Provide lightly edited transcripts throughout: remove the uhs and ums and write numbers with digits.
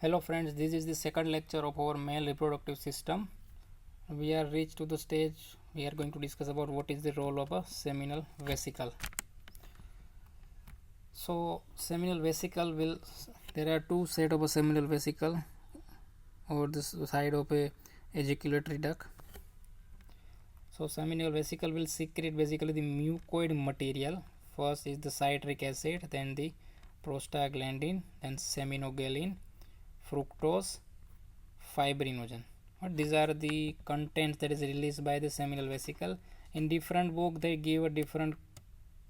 Hello friends, this is the second lecture of our male reproductive system. We are reached to the stage we are going to discuss about what is the role of a seminal vesicle. So seminal vesicle there are two set of a seminal vesicle over the side of a ejaculatory duct. So seminal vesicle will secrete basically the mucoid material. First is the citric acid, then the prostaglandin, then seminogenin, fructose, fibrinogen. These are the contents that is released by the seminal vesicle. In different book they give a different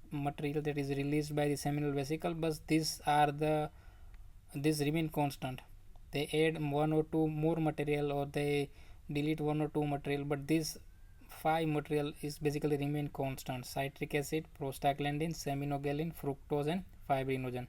material that is released by the seminal vesicle, but these remain constant. They add one or two more material or they delete one or two material, but this five material is basically remain constant: citric acid, prostaglandin, seminogenin, fructose and fibrinogen.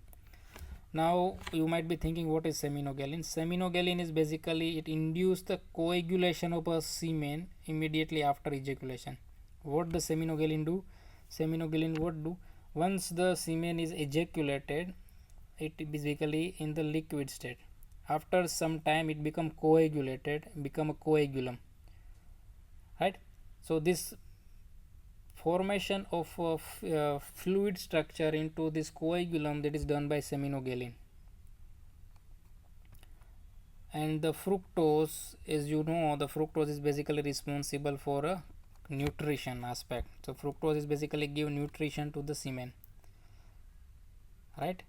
Now you might be thinking, what is seminogenin? Seminogenin is basically it induces the coagulation of a semen immediately after ejaculation. What does seminogenin do? Seminogenin what do? Once the semen is ejaculated, it is basically in the liquid state. After some time it become coagulated, become a coagulum, right? So this formation of fluid structure into this coagulum, that is done by seminogenin. And the fructose, as you know, the fructose is basically responsible for a nutrition aspect. So fructose is basically give nutrition to the semen, right?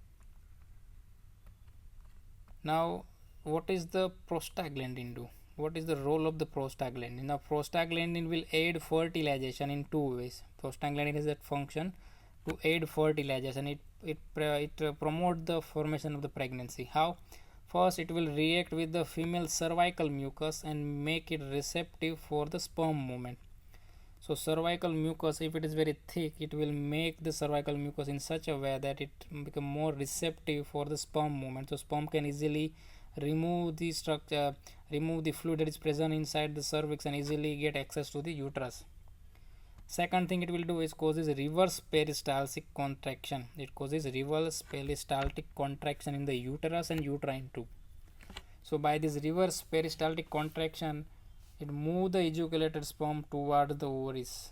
Now what is the prostaglandin do? What is the role of the prostaglandin? Now prostaglandin will aid fertilization in two ways. Prostaglandin has that function to aid fertilization. It promote the formation of the pregnancy. How? First, it will react with the female cervical mucus and make it receptive for the sperm movement. So cervical mucus, if it is very thick, it will make the cervical mucus in such a way that it become more receptive for the sperm movement. So sperm can easily remove the structure, remove the fluid that is present inside the cervix and easily get access to the uterus. Second thing it will do is causes reverse peristaltic contraction. It causes reverse peristaltic contraction in the uterus and uterine tube. So by this reverse peristaltic contraction, it move the ejaculated sperm toward the ovaries.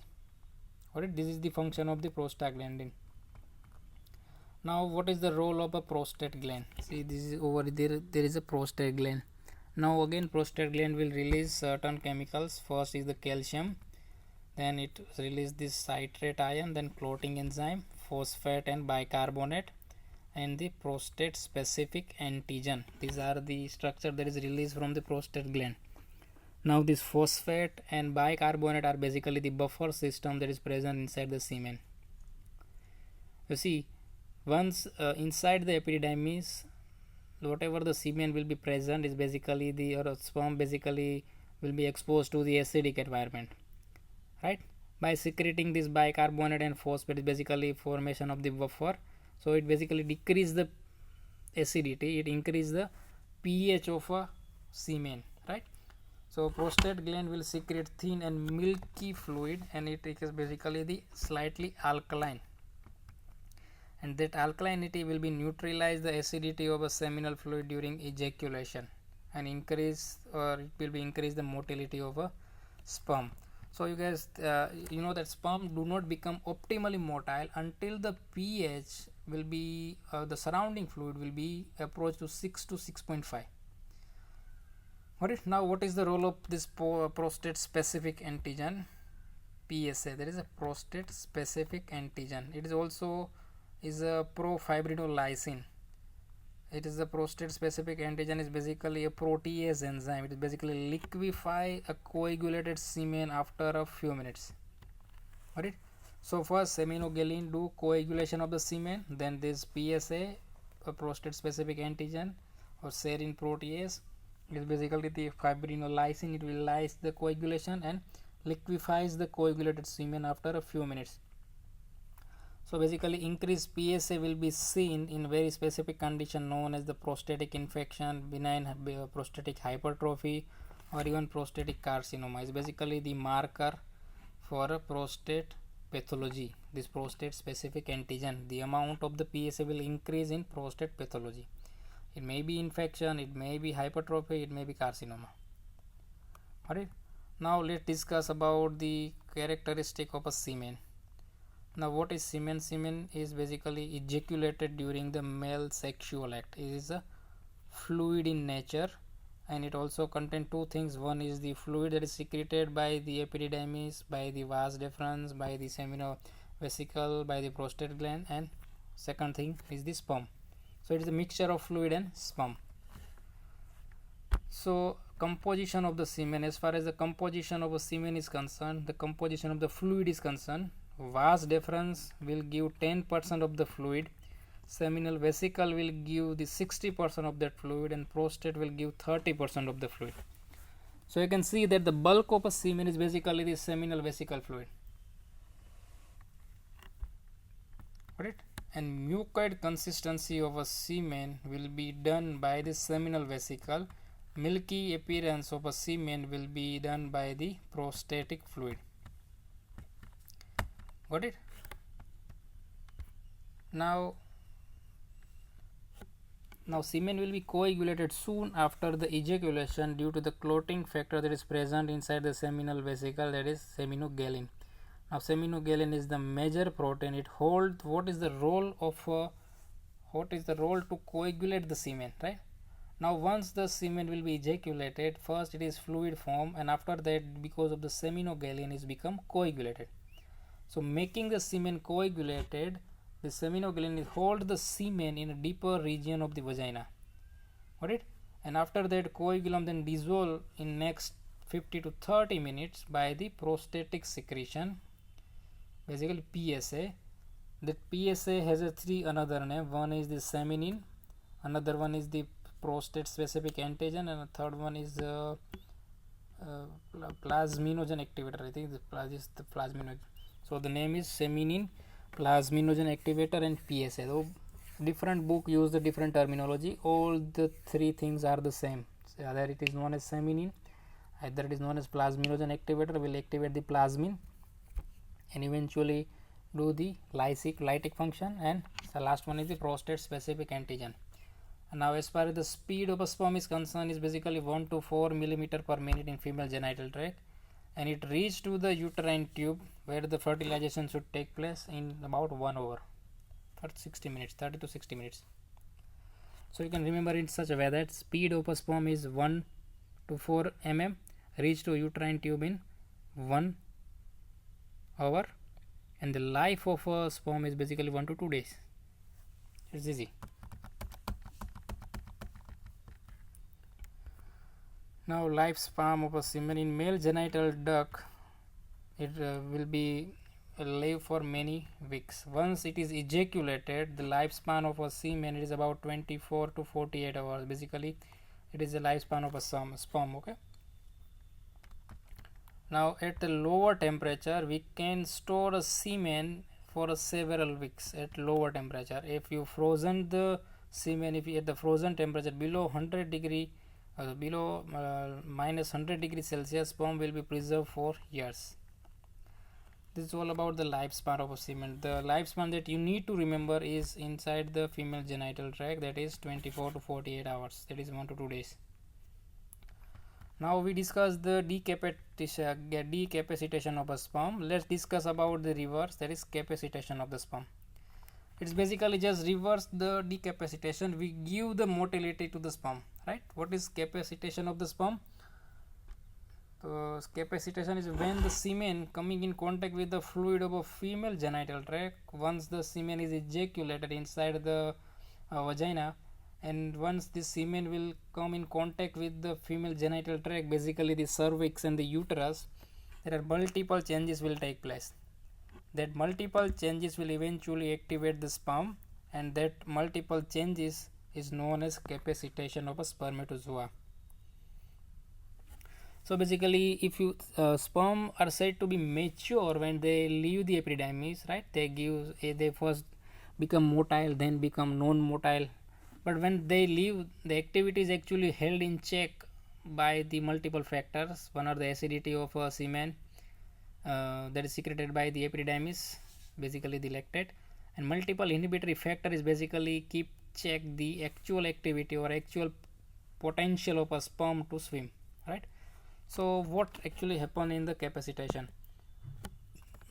Alright, this is the function of the prostaglandin. Now what is the role of a prostate gland? See, this is over there is a prostate gland. Now again prostate gland will release certain chemicals. First is the calcium, then it release this citrate ion, then clotting enzyme, phosphate and bicarbonate, and the prostate specific antigen. These are the structure that is released from the prostate gland. Now this phosphate and bicarbonate are basically the buffer system that is present inside the semen. You see, once inside the epididymis, whatever the semen will be present is basically the sperm basically will be exposed to the acidic environment, right? By secreting this bicarbonate and phosphate is basically formation of the buffer. So it basically decrease the acidity, it increase the pH of a semen, right? So prostate gland will secrete thin and milky fluid, and it is basically the slightly alkaline, and that alkalinity will be neutralize the acidity of a seminal fluid during ejaculation and increase, or it will be increase the motility of a sperm. So you guys you know that sperm do not become optimally motile until the pH will be the surrounding fluid will be approached to 6 to 6.5. Alright, now what is the role of this prostate specific antigen, PSA? There is a prostate specific antigen. It is also is a profibrinolysin. It is the prostate specific antigen is basically a protease enzyme. It is basically liquefy a coagulated semen after a few minutes. Alright, so first seminogenin do coagulation of the semen, then this PSA, a prostate specific antigen or serine protease, it is basically the fibrinolysin. It will lyse the coagulation and liquefies the coagulated semen after a few minutes. So basically increased PSA will be seen in very specific condition known as the prostatic infection, benign prostatic hypertrophy, or even prostatic carcinoma. Is basically the marker for a prostate pathology. This prostate specific antigen, the amount of the PSA will increase in prostate pathology. It may be infection, it may be hypertrophy, it may be carcinoma. Alright, now let's discuss about the characteristic of a semen. Now what is semen? Semen is basically ejaculated during the male sexual act. It is a fluid in nature, and it also contains two things. One is the fluid that is secreted by the epididymis, by the vas deferens, by the seminal-vesicle, by the prostate gland, and second thing is the sperm. So it is a mixture of fluid and sperm. So composition of the semen, as far as the composition of a semen is concerned, the composition of the fluid is concerned, vas deferens will give 10% of the fluid, seminal vesicle will give the 60% of that fluid, and prostate will give 30% of the fluid. So you can see that the bulk of a semen is basically the seminal vesicle fluid. Right? And mucoid consistency of a semen will be done by the seminal vesicle. Milky appearance of a semen will be done by the prostatic fluid. Got it? Now semen will be coagulated soon after the ejaculation due to the clotting factor that is present inside the seminal vesicle, that is seminogalin. Now seminogalin is the major protein. It holds what is the role to coagulate the semen, right? Now once the semen will be ejaculated, first it is fluid form, and after that, because of the seminogalin, is become coagulated. So making the semen coagulated, the seminogalin hold the semen in a deeper region of the vagina. Got it? And after that, coagulum then dissolve in next 50 to 30 minutes by the prostatic secretion, basically PSA. That PSA has a three another name. One is the seminin, another one is the prostate specific antigen, and the third one is plasminogen activator. I think this is the plasminogen. So the name is seminin, plasminogen activator, and PSA. So different book use the different terminology. All the three things are the same. So either it is known as seminin, either it is known as plasminogen activator, will activate the plasmin and eventually do the lytic function, and the last one is the prostate specific antigen. And now as far as the speed of a sperm is concerned, is basically 1 to 4 millimeter per minute in female genital tract, and it reaches to the uterine tube where the fertilization should take place in about 1 hour, 30 to 60 minutes. So you can remember in such a way that speed of a sperm is 1 to 4 mm, reach to uterine tube in 1 hour, and the life of a sperm is basically 1 to 2 days. It's easy. Now lifespan of a semen in male genital duct, it will be live for many weeks. Once it is ejaculated, the lifespan of a semen is about 24 to 48 hours. Basically it is the lifespan of a sperm. Okay, now at the lower temperature we can store a semen for several weeks at lower temperature. If you frozen the semen, if you at the frozen temperature below 100 degree minus 100 degrees Celsius, sperm will be preserved for years. This is all about the lifespan of a semen. The lifespan that you need to remember is inside the female genital tract, that is 24 to 48 hours, that is 1 to 2 days. Now we discuss the decapacitation of a sperm. Let's discuss about the reverse, that is capacitation of the sperm. It's basically just reverse the decapacitation. We give the motility to the sperm, right? What is capacitation of the sperm? Capacitation is when the semen coming in contact with the fluid of a female genital tract. Once the semen is ejaculated inside the vagina, and once the semen will come in contact with the female genital tract, basically the cervix and the uterus, there are multiple changes will take place. That multiple changes will eventually activate the sperm, and that multiple changes is known as capacitation of a spermatozoa. So basically, if you sperm are said to be mature when they leave the epididymis, right? They first become motile, then become non-motile. But when they leave, the activity is actually held in check by the multiple factors. One are the acidity of a semen that is secreted by the epididymis, basically the lactate, and multiple inhibitory factor is basically keep check the actual activity or actual potential of a sperm to swim, right? So what actually happen in the capacitation?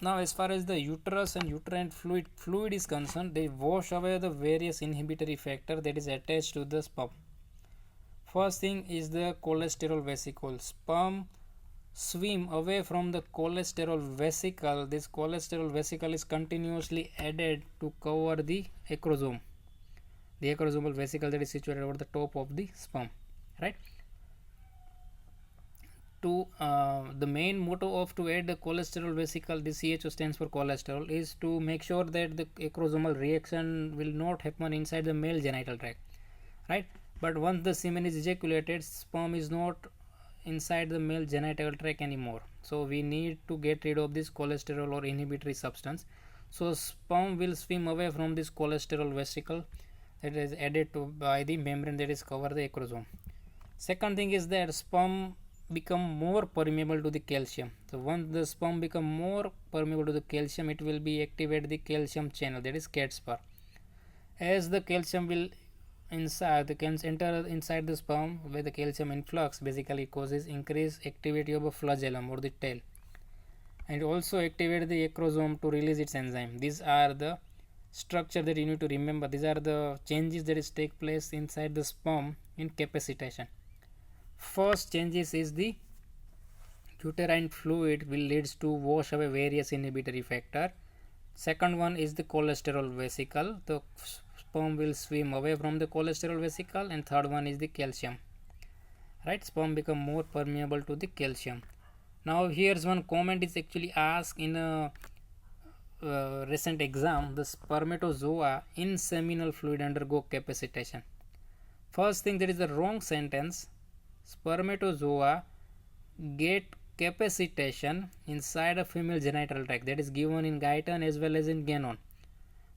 Now, as far as the uterus and uterine fluid is concerned, they wash away the various inhibitory factor that is attached to the sperm. First thing is the cholesterol vesicle. Sperm swim away from the cholesterol vesicle. This cholesterol vesicle is continuously added to cover the acrosome, the acrosomal vesicle that is situated over the top of the sperm, right? To the main motto of to add the cholesterol vesicle, the CHO stands for cholesterol, is to make sure that the acrosomal reaction will not happen inside the male genital tract, right? But once the semen is ejaculated, sperm is not inside the male genital tract anymore, so we need to get rid of this cholesterol or inhibitory substance. So sperm will swim away from this cholesterol vesicle that is added to by the membrane that is cover the acrosome. Second thing is that sperm become more permeable to the calcium. So once the sperm become more permeable to the calcium, it will be activate the calcium channel, that is Caspar. As the calcium will enter inside the sperm, where the calcium influx basically causes increased activity of a flagellum or the tail, and also activate the acrosome to release its enzyme. These are the structure that you need to remember. These are the changes that is take place inside the sperm in capacitation. First changes is the uterine fluid will leads to wash away various inhibitory factor. Second one is the cholesterol vesicle. The sperm will swim away from the cholesterol vesicle. And third one is the calcium, right? Sperm become more permeable to the calcium. Now here's one comment is actually asked in a recent exam. The spermatozoa in seminal fluid undergo capacitation. First thing, there is a wrong sentence. Spermatozoa get capacitation inside a female genital tract, that is given in Guyton as well as in Gannon.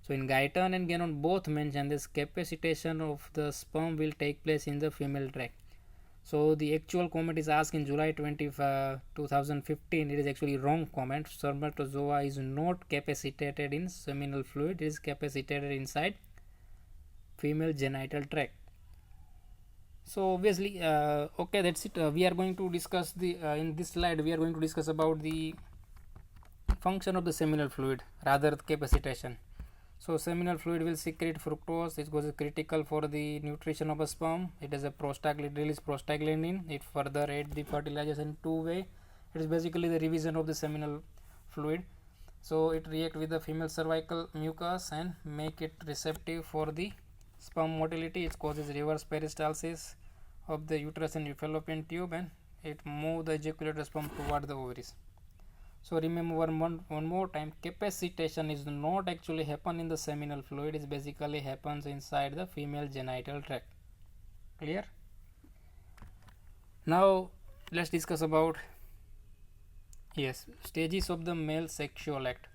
So in Guyton and Gannon both mention this capacitation of the sperm will take place in the female tract. So the actual comment is asked in July 2015. It is actually wrong comment. Spermatozoa is not capacitated in seminal fluid. It is capacitated inside female genital tract. So obviously, okay, that's it. We are going to discuss the in this slide we are going to discuss about the function of the seminal fluid, rather capacitation. So seminal fluid will secrete fructose. It is critical for the nutrition of a sperm. It is a release prostaglandin. It further aid the fertilization two-way. It is basically the revision of the seminal fluid. So it react with the female cervical mucus and make it receptive for the sperm motility. It causes reverse peristalsis of the uterus and fallopian tube, and it move the ejaculated sperm toward the ovaries. So remember one more time, capacitation is not actually happen in the seminal fluid. It basically happens inside the female genital tract. Clear? Now let's discuss about stages of the male sexual act.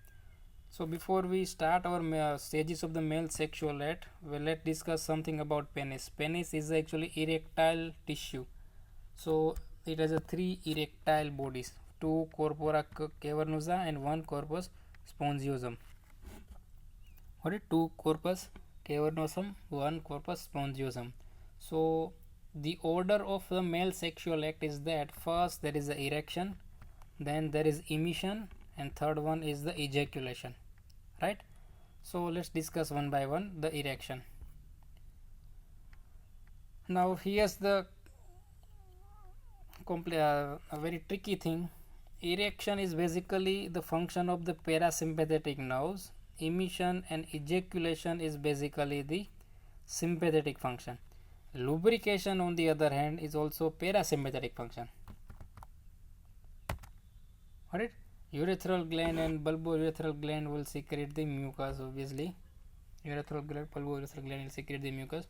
So before we start our stages of the male sexual act, let's discuss something about penis. Penis is actually erectile tissue. So it has a 3 erectile bodies, 2 corpora cavernosa and 1 corpus spongiosum. What is 2 corpus cavernosum, 1 corpus spongiosum? So the order of the male sexual act is that first there is the erection, then there is emission, and third one is the ejaculation, right? So let's discuss one by one the erection. Now here's the a very tricky thing. Erection is basically the function of the parasympathetic nerves. Emission and ejaculation is basically the sympathetic function. Lubrication on the other hand is also parasympathetic function. Alright, urethral gland and bulbourethral gland will secrete the mucus. Obviously urethral gland, bulbourethral gland will secrete the mucus.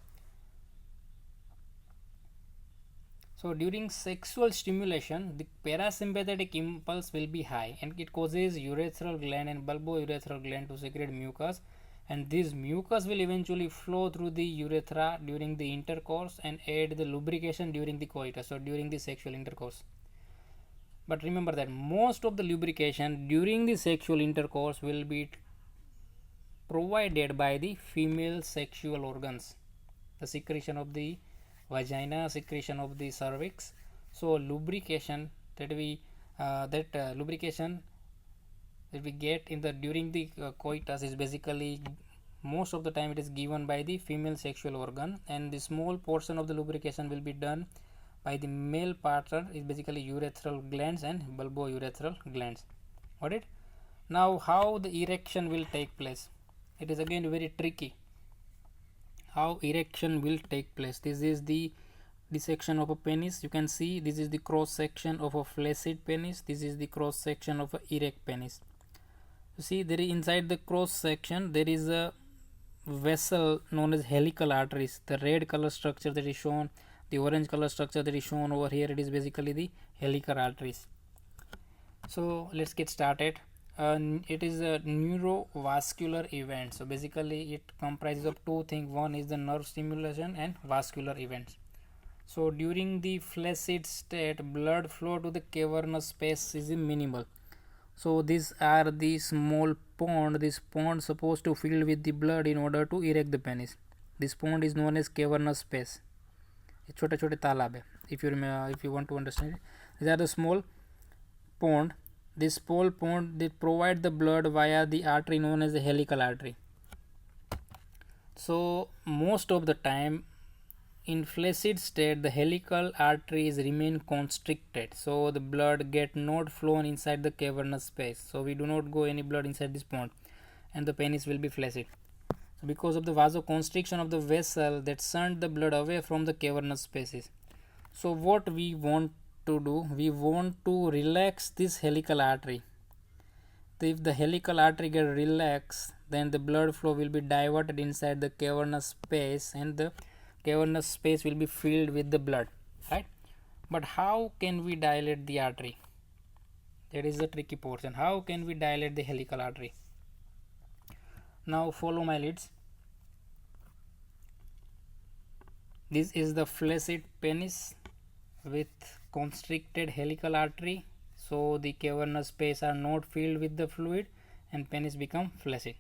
So during sexual stimulation, the parasympathetic impulse will be high and it causes urethral gland and bulbourethral gland to secrete mucus, and this mucus will eventually flow through the urethra during the intercourse and aid the lubrication during the coitus or during the sexual intercourse. But remember that most of the lubrication during the sexual intercourse will be provided by the female sexual organs. the secretion of the vagina, secretion of the cervix. So lubrication lubrication that we get in the during the coitus is basically most of the time it is given by the female sexual organ, and the small portion of the lubrication will be done by the male partner is basically urethral glands and bulbourethral glands. Got it? Now how the erection will take place? It is again very tricky. How erection will take place? This is the dissection of a penis. You can see this is the cross section of a flaccid penis. This is the cross section of a erect penis. You see there is inside the cross section there is a vessel known as helical arteries. The red color structure that is shown, the orange color structure that is shown over here, it is basically the helical arteries. So let's get started. It is a neurovascular event. So basically it comprises of two things. One is the nerve stimulation and vascular events. So during the flaccid state, blood flow to the cavernous space is minimal. So these are the small pond. This pond supposed to fill with the blood in order to erect the penis. This pond is known as cavernous space. छोटे छोटे तालाब है. If you want to understand it, these are the small pond. This small pond they provide the blood via the artery known as the helical artery. So most of the time in flaccid state the helical arteries remain constricted, so the blood get not flown inside the cavernous space. So we do not go any blood inside this pond and the penis will be flaccid. So because of the vasoconstriction of the vessel that sent the blood away from the cavernous spaces. So what we want to do, we want to relax this helical artery. So if the helical artery get relaxed, then the blood flow will be diverted inside the cavernous space and the cavernous space will be filled with the blood, right? But how can we dilate the artery? That is the tricky portion. How can we dilate the helical artery? Now follow my leads. This is the flaccid penis with constricted helical artery. So the cavernous space are not filled with the fluid and penis become flaccid,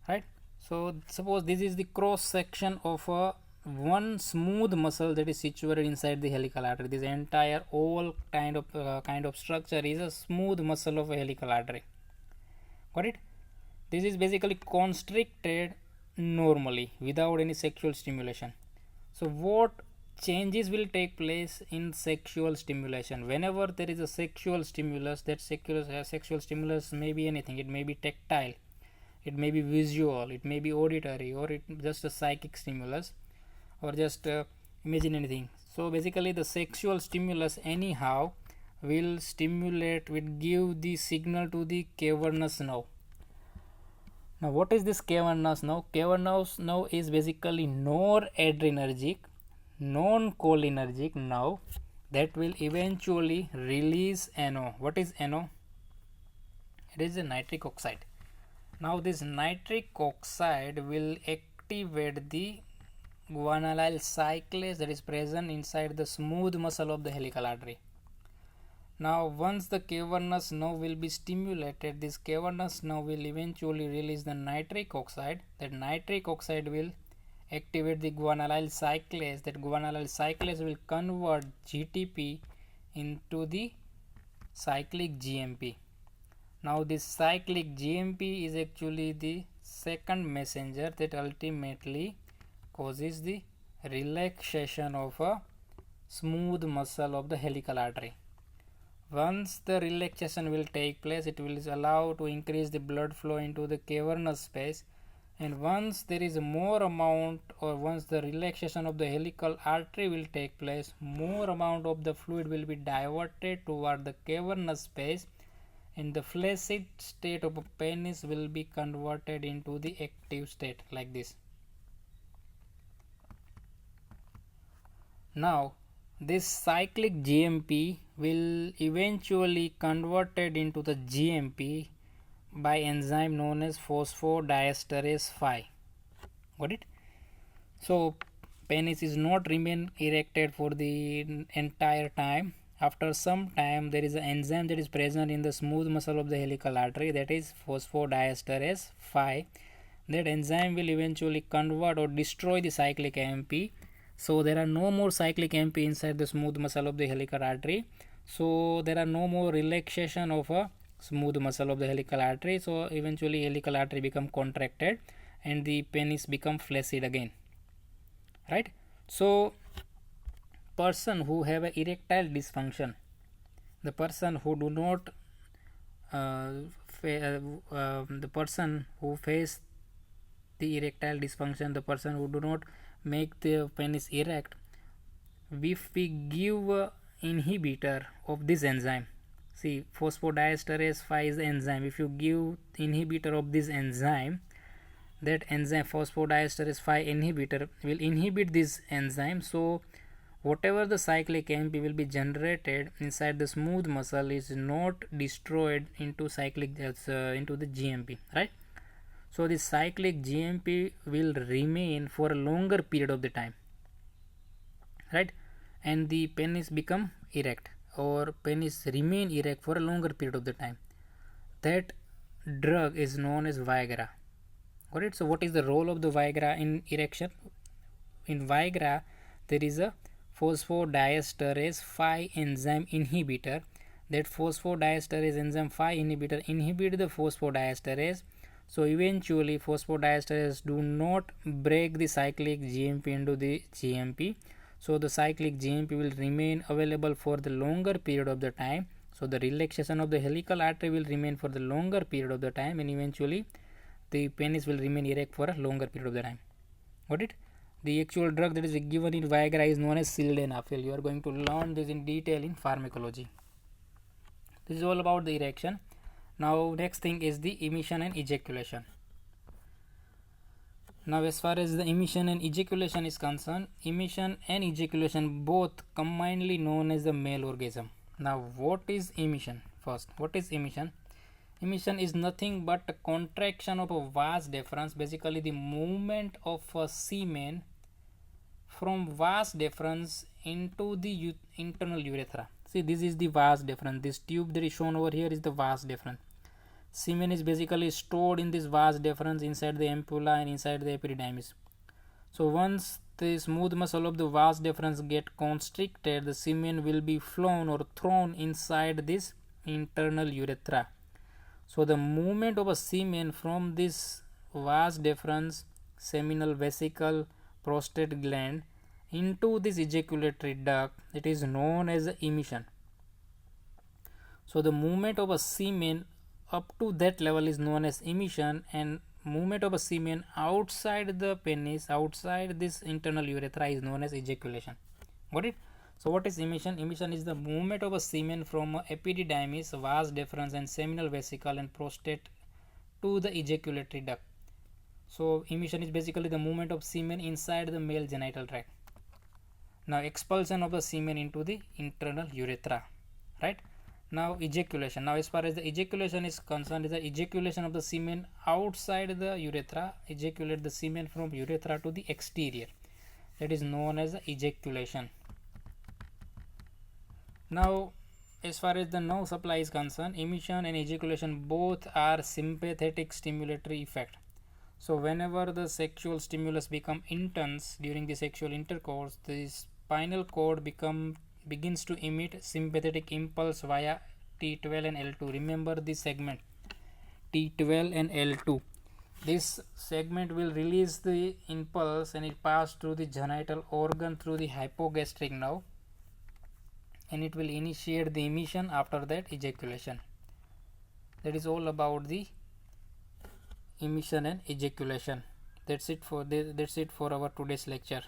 right? So suppose this is the cross section of a one smooth muscle that is situated inside the helical artery. This entire oval kind of structure is a smooth muscle of a helical artery. Got it? This is basically constricted normally without any sexual stimulation. So what changes will take place in sexual stimulation? Whenever there is a sexual stimulus, that sexual stimulus may be anything. It may be tactile, it may be visual, it may be auditory, or it just a psychic stimulus, or just imagine anything. So basically the sexual stimulus anyhow will give the signal to the cavernous nerve. Now what is this cavernous nerve? Cavernous nerve is basically noradrenergic, non-cholinergic nerve that will eventually release NO. What is NO? It is a nitric oxide. Now this nitric oxide will activate the guanylyl cyclase that is present inside the smooth muscle of the helical artery. Now once the cavernous nerve will be stimulated, this cavernous nerve will eventually release the nitric oxide. That nitric oxide will activate the guanylyl cyclase. That guanylyl cyclase will convert GTP into the cyclic GMP. Now this cyclic GMP is actually the second messenger that ultimately causes the relaxation of a smooth muscle of the helical artery. Once the relaxation will take place, it will allow to increase the blood flow into the cavernous space, and once there is more amount, or once the relaxation of the helical artery will take place, more amount of the fluid will be diverted toward the cavernous space, and the flaccid state of a penis will be converted into the active state like this. Now this cyclic GMP will eventually converted into the GMP by enzyme known as phosphodiesterase 5. Got it? So penis is not remain erected for the entire time. After some time there is an enzyme that is present in the smooth muscle of the helical artery, that is phosphodiesterase 5, that enzyme will eventually convert or destroy the cyclic AMP. So there are no more cyclic AMP inside the smooth muscle of the helical artery. So there are no more relaxation of a smooth muscle of the helical artery. So eventually helical artery become contracted and the penis become flaccid again, right? So person who have a erectile dysfunction, the person who do not the person who face the erectile dysfunction, the person who do not make the penis erect, if we give inhibitor of this enzyme, see phosphodiesterase 5 is the enzyme, if you give inhibitor of this enzyme, that enzyme phosphodiesterase 5 inhibitor will inhibit this enzyme. So whatever the cyclic AMP will be generated inside the smooth muscle is not destroyed into cyclic into the GMP, right? So the cyclic GMP will remain for a longer period of the time, right? And the penis become erect or penis remain erect for a longer period of the time. That drug is known as Viagra. Alright, so what is the role of the Viagra in erection? In Viagra, there is a phosphodiesterase 5 enzyme inhibitor. That phosphodiesterase enzyme 5 inhibitor inhibit the phosphodiesterase. So eventually phosphodiesterase do not break the cyclic GMP into the GMP. So the cyclic GMP will remain available for the longer period of the time. So the relaxation of the helical artery will remain for the longer period of the time, and eventually the penis will remain erect for a longer period of the time. Got it? The actual drug that is given in Viagra is known as sildenafil. You are going to learn this in detail in pharmacology. This is all about the erection. Now next thing is the emission and ejaculation. Now as far as the emission and ejaculation is concerned, emission and ejaculation both combinedly known as the male orgasm. Now what is emission? First, what is emission? Emission is nothing but a contraction of a vas deferens, basically the movement of a semen from vas deferens into the internal urethra. See, this is the vas deferens. This tube that is shown over here is the vas deferens. Semen is basically stored in this vas deferens inside the ampulla and inside the epididymis. So once the smooth muscle of the vas deferens get constricted, the semen will be flown or thrown inside this internal urethra. So the movement of a semen from this vas deferens, seminal vesicle, prostate gland into this ejaculatory duct, it is known as emission. So the movement of a semen up to that level is known as emission, and movement of a semen outside the penis, outside this internal urethra, is known as ejaculation. Got it? So what is emission? Emission is the movement of a semen from epididymis, vas deferens and seminal vesicle and prostate to the ejaculatory duct. So emission is basically the movement of semen inside the male genital tract. Now expulsion of the semen into the internal urethra, right? Now ejaculation. Now as far as the ejaculation is concerned, is the ejaculation of the semen outside the urethra, ejaculate the semen from urethra to the exterior. That is known as ejaculation. Now as far as the nerve supply is concerned, emission and ejaculation both are sympathetic stimulatory effect. So whenever the sexual stimulus become intense during the sexual intercourse, the spinal cord begins to emit sympathetic impulse via T12 and L2. Remember this segment, T12 and L2. This segment will release the impulse and it pass through the genital organ through the hypogastric nerve, and it will initiate the emission, after that ejaculation. That is all about the emission and ejaculation. That's it for our today's lecture.